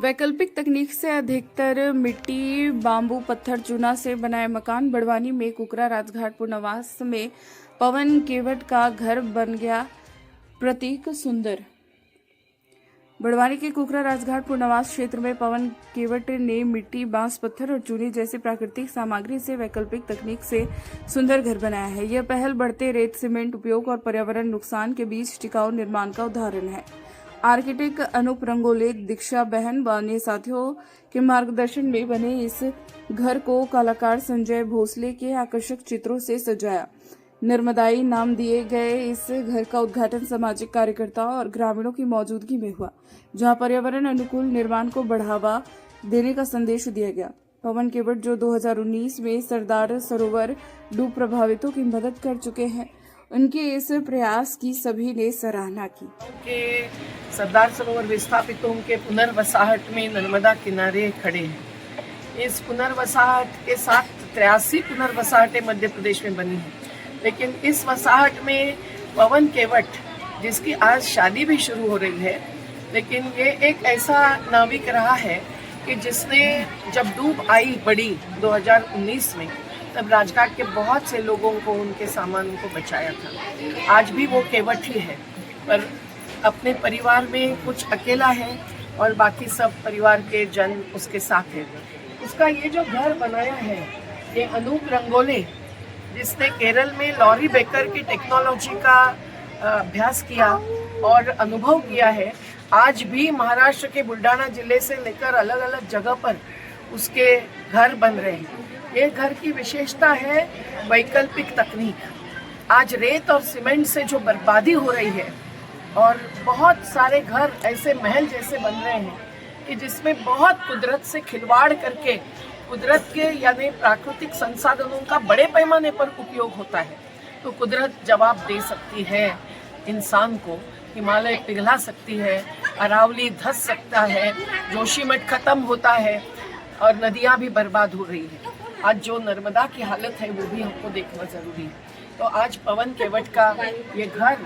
वैकल्पिक तकनीक से अधिकतर मिट्टी, बांबू, पत्थर, चूना से बनाए मकान। बड़वानी में कुकरा राजघाट पुनर्वास में पवन केवट का घर बन गया प्रतीक सुंदर। बड़वानी के कुकरा राजघाट पुनर्वास क्षेत्र में पवन केवट ने मिट्टी, बांस, पत्थर और चूने जैसी प्राकृतिक सामग्री से वैकल्पिक तकनीक से सुंदर घर बनाया है। यह पहल बढ़ते रेत सीमेंट उपयोग और पर्यावरण नुकसान के बीच टिकाऊ निर्माण का उदाहरण है। आर्किटेक्ट अनूप रंगोले, दीक्षा बहन व अन्य साथियों के मार्गदर्शन में बने इस घर को कलाकार संजय भोसले के आकर्षक चित्रों से सजाया। नर्मदाई नाम दिए गए इस घर का उद्घाटन सामाजिक कार्यकर्ताओं और ग्रामीणों की मौजूदगी में हुआ, जहां पर्यावरण अनुकूल निर्माण को बढ़ावा देने का संदेश दिया गया। पवन केवट, जो 2019 में सरदार सरोवर डूब प्रभावितों की मदद कर चुके हैं, उनके इस प्रयास की सभी ने सराहना की। सरदार सरोवर विस्थापितों के पुनर्वसाहट में नर्मदा किनारे खड़े हैं। इस पुनर्वसाहट के साथ 83 पुनर्वसाहटें मध्य प्रदेश में बनी हैं, लेकिन इस वसाहट में पवन केवट, जिसकी आज शादी भी शुरू हो रही है, लेकिन ये एक ऐसा नाविक रहा है कि जिसने जब डूब आई बड़ी 2019 में, तब राजघाट के बहुत से लोगों को, उनके सामानों को बचाया था। आज भी वो केवट ही है, पर अपने परिवार में कुछ अकेला है और बाकी सब परिवार के जन उसके साथ हैं। उसका ये जो घर बनाया है, ये अनूप रंगोले, जिसने केरल में लॉरी बेकर की टेक्नोलॉजी का अभ्यास किया और अनुभव किया है, आज भी महाराष्ट्र के बुल्ढाना जिले से लेकर अलग अलग जगह पर उसके घर बन रहे हैं। ये घर की विशेषता है वैकल्पिक तकनीक। आज रेत और सीमेंट से जो बर्बादी हो रही है और बहुत सारे घर ऐसे महल जैसे बन रहे हैं कि जिसमें बहुत कुदरत से खिलवाड़ करके कुदरत के यानी प्राकृतिक संसाधनों का बड़े पैमाने पर उपयोग होता है, तो कुदरत जवाब दे सकती है इंसान को। हिमालय पिघला सकती है, अरावली धंस सकता है, जोशीमठ खत्म होता है और नदियाँ भी बर्बाद हो रही है। आज जो नर्मदा की हालत है वो भी हमको देखना जरूरी है। तो आज पवन केवट का ये घर,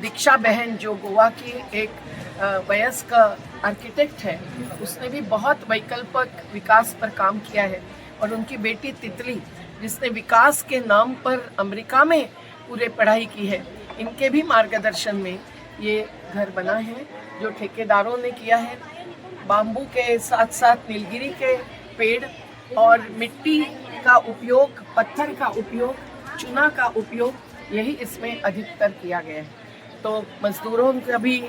दीक्षा बहन जो गोवा की एक वयस्क आर्किटेक्ट है, उसने भी बहुत वैकल्पिक विकास पर काम किया है। और उनकी बेटी तितली, जिसने विकास के नाम पर अमेरिका में पूरे पढ़ाई की है, इनके भी मार्गदर्शन में ये घर बना है, जो ठेकेदारों ने किया है। बाम्बू के साथ साथ नीलगिरी के पेड़ और मिट्टी का उपयोग, पत्थर का उपयोग, चूना का उपयोग, यही इसमें अधिकतर किया गया है। तो मजदूरों का भी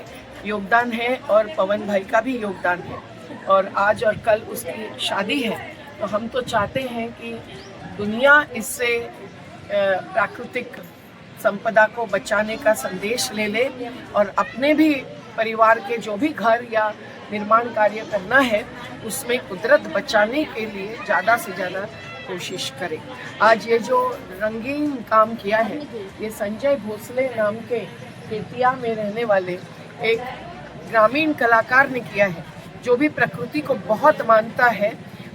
योगदान है और पवन भाई का भी योगदान है, और आज और कल उसकी शादी है। तो हम तो चाहते हैं कि दुनिया इससे प्राकृतिक संपदा को बचाने का संदेश ले ले और अपने भी परिवार के जो भी घर या निर्माण कार्य करना है, उसमें कुदरत बचाने के लिए ज़्यादा से ज़्यादा कोशिश करें। आज ये जो रंगीन काम किया है, ये संजय भोसले नाम के खेतिया में रहने वाले एक ग्रामीण कलाकार ने किया है, जो भी प्रकृति को बहुत मानता है।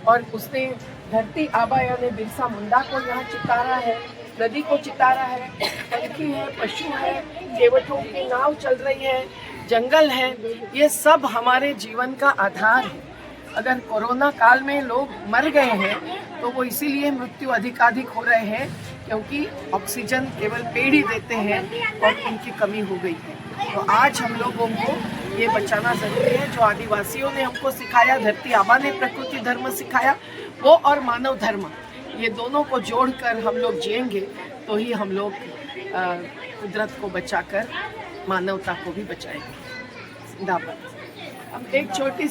और उसने धरती आबा यानी बिरसा मुंडा को यहाँ चितारा है, नदी को चितारा है, पंछी है, पशु है, केवटों की नाव चल रही है, जंगल है। ये सब हमारे जीवन का आधार है। अगर कोरोना काल में लोग मर गए हैं तो वो इसीलिए मृत्यु अधिकाधिक हो रहे हैं क्योंकि ऑक्सीजन केवल पेड़ ही देते हैं और उनकी कमी हो गई है। तो आज हम लोगों को ये बचाना जरूरी है। जो आदिवासियों ने हमको सिखाया, धरती आबा ने प्रकृति धर्म सिखाया, वो और मानव धर्म, ये दोनों को जोड़कर हम लोग जिएंगे तो ही हम लोग कुदरत को बचाकर मानवता को भी बचाएंगे। जिंदाबाद। अब एक छोटी